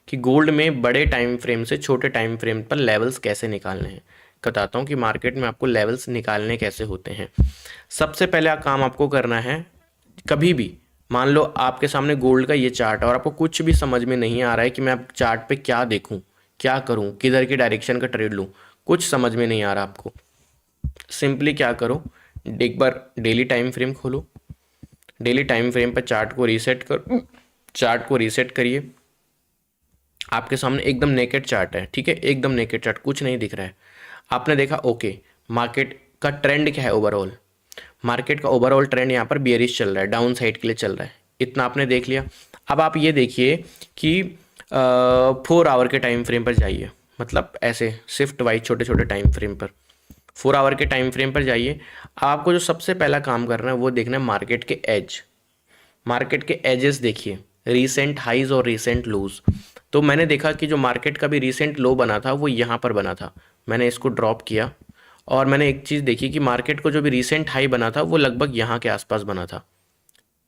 कि गोल्ड में बड़े टाइम फ्रेम से छोटे टाइम फ्रेम पर लेवल्स कैसे निकालने हैं। बताता हूँ कि मार्केट में आपको लेवल्स निकालने कैसे होते हैं। सबसे पहले काम आपको करना है, कभी भी मान लो आपके सामने गोल्ड का ये चार्ट है और आपको कुछ भी समझ में नहीं आ रहा है कि मैं अब चार्ट पे क्या देखूं, क्या करूं, किधर की डायरेक्शन का ट्रेड लूं, कुछ समझ में नहीं आ रहा आपको। सिंपली क्या करो, एक बार डेली टाइम फ्रेम खोलो, डेली टाइम फ्रेम पर चार्ट को रीसेट करिए। आपके सामने एकदम नेकेड चार्ट है, ठीक है, एकदम नेकेड चार्ट, कुछ नहीं दिख रहा है। आपने देखा ओके, मार्केट का ट्रेंड क्या है ओवरऑल, मार्केट का ओवरऑल ट्रेंड यहाँ पर बियरिश चल रहा है, डाउन साइड के लिए चल रहा है, इतना आपने देख लिया। अब आप ये देखिए कि 4 आवर के टाइम फ्रेम पर जाइए, मतलब ऐसे शिफ्ट वाइज छोटे छोटे टाइम फ्रेम पर 4 आवर के टाइम फ्रेम पर जाइए। आपको जो सबसे पहला काम करना है वो देखना है मार्केट के एज, मार्केट के एजेस देखिए, रीसेंट हाइज और रीसेंट लोज। तो मैंने देखा कि जो मार्केट का भी रीसेंट लो बना था वो यहाँ पर बना था, मैंने इसको ड्रॉप किया और मैंने एक चीज़ देखी कि मार्केट को जो भी रीसेंट हाई बना था वो लगभग यहाँ के आसपास बना था,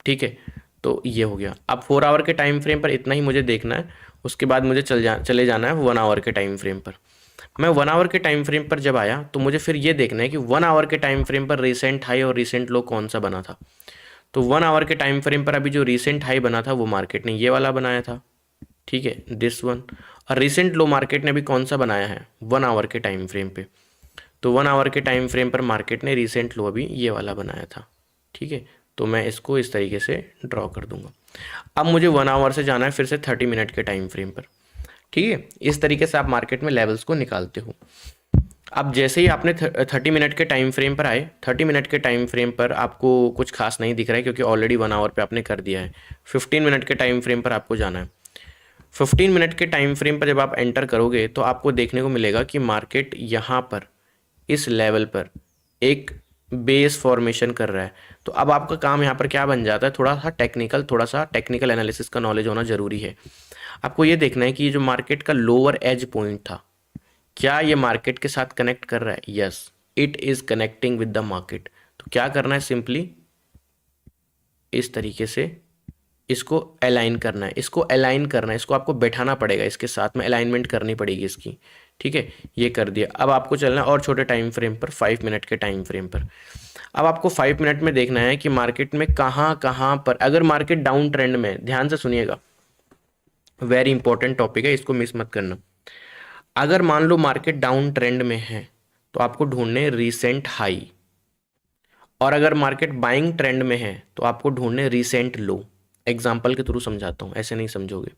ठीक है। तो ये हो गया। अब 4 आवर के टाइम फ्रेम पर इतना ही मुझे देखना है, उसके बाद मुझे चले जाना है 1 आवर के टाइम फ्रेम पर। मैं 1 आवर के टाइम फ्रेम पर जब आया तो मुझे फिर ये देखना है कि 1 आवर के टाइम फ्रेम पर रीसेंट हाई और रीसेंट लो कौन सा बना था। तो 1 आवर के टाइम फ्रेम पर अभी जो रीसेंट हाई बना था वो मार्केट ने ये वाला बनाया था, ठीक है, दिस वन। और रिसेंट लो मार्केट ने अभी कौन सा बनाया है 1 आवर के टाइम फ्रेम पे, तो 1 आवर के टाइम फ्रेम पर मार्केट ने रिसेंट लो अभी ये वाला बनाया था, ठीक है। तो मैं इसको इस तरीके से ड्रॉ कर दूंगा। अब मुझे 1 आवर से जाना है फिर से 30 मिनट के टाइम फ्रेम पर, ठीक है। इस तरीके से आप मार्केट में लेवल्स को निकालते हो। अब जैसे ही आपने 30 मिनट के टाइम फ्रेम पर आए, 30 मिनट के टाइम फ्रेम पर आपको कुछ खास नहीं दिख रहा है क्योंकि ऑलरेडी 1 आवर पे आपने कर दिया है। 15 मिनट के टाइम फ्रेम पर आपको जाना है। 15 मिनट के टाइम फ्रेम पर जब आप एंटर करोगे तो आपको देखने को मिलेगा कि मार्केट यहाँ पर इस लेवल पर एक बेस फॉर्मेशन कर रहा है। तो अब आपका काम यहाँ पर क्या बन जाता है, थोड़ा सा टेक्निकल एनालिसिस का नॉलेज होना जरूरी है। आपको ये देखना है कि ये जो मार्केट का लोअर एज पॉइंट था, क्या ये मार्केट के साथ कनेक्ट कर रहा है। Yes, it is connecting with the market. तो क्या करना है, सिंपली इस तरीके से इसको अलाइन करना है, इसको अलाइन करना है, इसको आपको बैठाना पड़ेगा, इसके साथ में अलाइनमेंट करनी पड़ेगी इसकी, ठीक है। ये कर दिया। अब आपको चलना है और छोटे टाइम फ्रेम पर, 5 मिनट के टाइम फ्रेम पर। अब आपको 5 मिनट में देखना है कि मार्केट में कहाँ कहाँ पर, अगर मार्केट डाउन ट्रेंड में, ध्यान से सुनिएगा, वेरी इंपॉर्टेंट टॉपिक है, इसको मिस मत करना। अगर मान लो मार्केट डाउन ट्रेंड में है तो आपको ढूंढने रीसेंट हाई, और अगर मार्केट बाइंग ट्रेंड में है तो आपको ढूंढने रीसेंट लो। एग्जाम्पल के थ्रू समझाता हूँ, ऐसे नहीं समझोगे,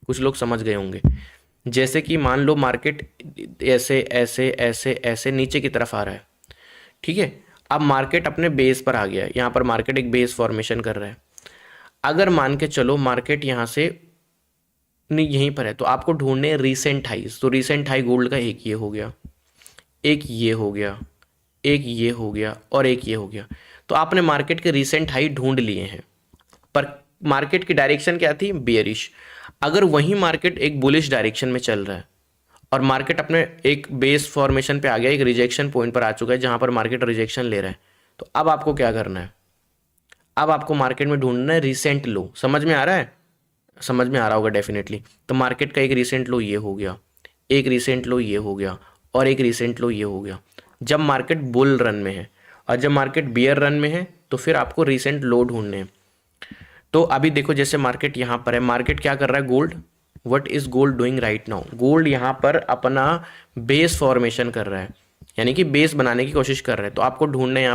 कुछ लोग समझ गए होंगे। जैसे कि मान लो मार्केट ऐसे ऐसे ऐसे ऐसे नीचे की तरफ आ रहा है, ठीक है। अब मार्केट अपने बेस पर आ गया है, यहाँ पर मार्केट एक बेस फॉर्मेशन कर रहा है। अगर मान के चलो मार्केट यहाँ से नहीं यहीं पर है तो आपको ढूंढने रीसेंट हाईज। तो रीसेंट हाई गोल्ड का एक ये हो गया, एक ये हो गया, एक ये हो गया और एक ये हो गया। तो आपने मार्केट के रीसेंट हाई ढूंढ लिए हैं, पर मार्केट की डायरेक्शन क्या थी, बियरिश। अगर वही मार्केट एक बुलिश डायरेक्शन में चल रहा है और मार्केट अपने एक बेस फॉर्मेशन पे आ गया, एक रिजेक्शन पॉइंट पर आ चुका है जहां पर मार्केट रिजेक्शन ले रहा है, तो अब आपको क्या करना है, अब आपको मार्केट में ढूंढना है रिसेंट लो। समझ में आ रहा है, समझ में आ रहा होगा डेफिनेटली। तो मार्केट का एक रिसेंट लो ये हो गया, एक रिसेंट लो ये हो गया और एक रिसेंट लो ये हो गया, जब मार्केट बुल रन में है। और जब मार्केट बियर रन में है तो फिर आपको रिसेंट लो ढूंढने हैं। तो अभी देखो जैसे मार्केट यहाँ पर है, मार्केट क्या कर रहा है, gold, what is gold doing right now, gold यहाँ पर अपना बेस फॉर्मेशन कर रहा है, यानी कि बेस बनाने की कोशिश कर रहा है। तो आपको ढूंढना है